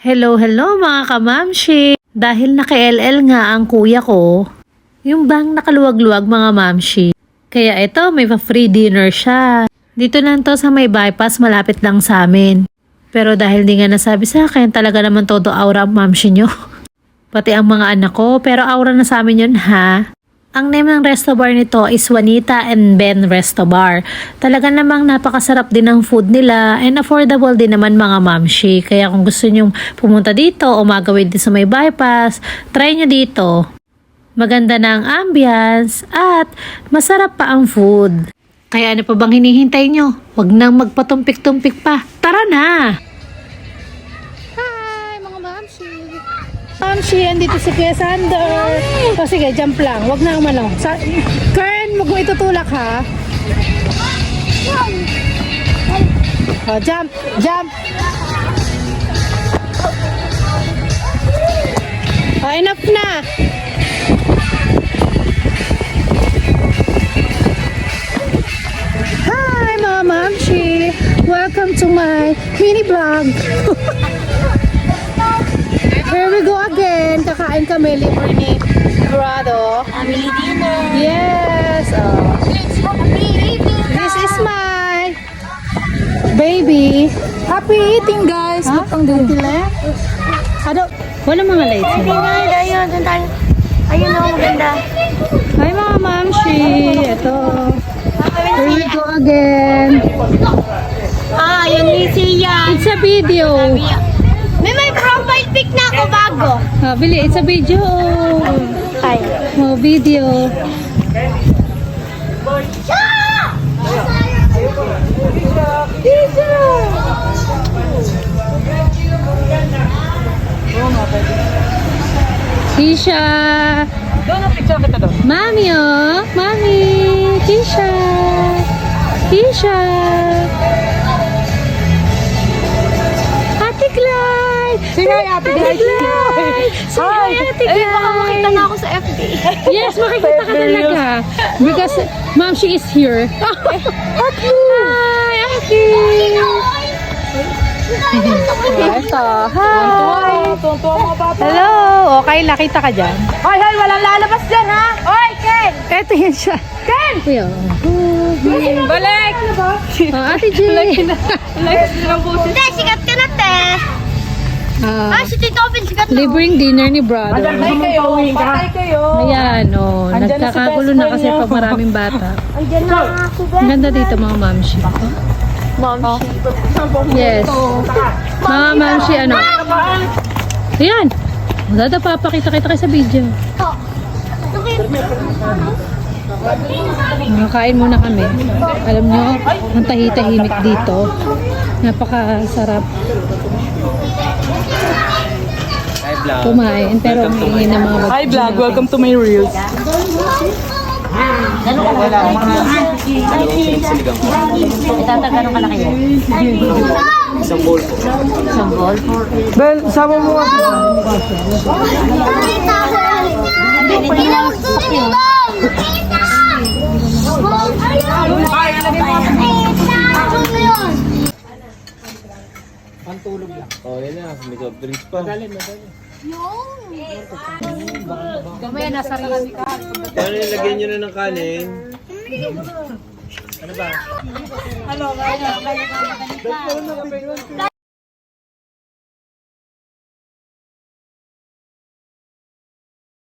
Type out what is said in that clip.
Hello, hello mga kamamshi! Dahil naka-LL nga ang kuya ko, yung bang nakaluwag-luwag mga mamshi. Kaya ito, may pa-free dinner siya. Dito lang to sa may bypass, malapit lang sa amin. Pero dahil di nga nasabi sa akin, talaga naman todo aura ang mamshi nyo. Pati ang mga anak ko, pero aura na sa amin yun ha. Ang name ng resto bar nito is Juanita and Ben Resto Bar. Talaga namang napakasarap din ang food nila and affordable din naman mga mamshi. Kaya kung gusto nyong pumunta dito o magawin din sa may bypass, try nyo dito. Maganda na ang ambience at masarap pa ang food. Kaya ano pa bang hinihintay nyo? Huwag nang magpatumpik-tumpik pa. Tara na! Hi mga mamshi! Mamshi, andito si Kuya Sander. O sige, jump lang. Huwag na umano. Kern, huwag mo itutulak ha. O, jump, jump. O, enough na. Hi mga mamshi. Welcome to my mini vlog. Here we go again. Kakain kami, libre ni Grado. Family dinner. Yes. This is my baby. Happy eating, guys. Ha? Ang dutile. Ano? Wala mga lights. Happy night. Ayun, dun tayo. Ayun o, maganda. Hi mga mamshi. Ito. Here we go again. Ah, yun ni Siya. It's a video. May profile pic na ako bago. Bili, it's a video. Ay. Oh, video. Kisha. Mami, oh. Mami. Kisha. Kisha. Ate Clyde. Sige, Ate Clyde. Hi. Ate Clyde. Baka makita na ako sa FB. Yes, makikita ka talaga. Because mom, she is here. Aki. Hi, Aki. Ito. Hi. Hello. Okay, nakita ka dyan. Hoy, hoy, walang lalabas dyan, ha? Hoy, Ken! Ito yan siya. Ken! Kuya. Balik! Oh, Ate G. Hindi, sikat ka na, te. Si Tito Open, sikat na. Libreng dinner ni brother. Patay kayo. Ayan, oh. Nagkakagulo na kasi pag maraming bata. Andiyan na ako, Ang ganda dito mga mamshi. Yes. Mga mamshi, ano? Ayan. Dada, papakita kita kayo sa video. Makakain muna kami. Alam nyo, ang tahitahimik dito. Napakasarap kumain. Pero ang ingin ng mga Hi vlog, welcome to my reels. Itatagano ka na kayo. Isang bowl po. Isang ball. Bel, sama mo nga. Hindi na magsusunod. Oh, yan na. May soft drinks pa. Gamaya nasa rin ka. Kaya nilagyan nyo na ng kanin. Ano ba?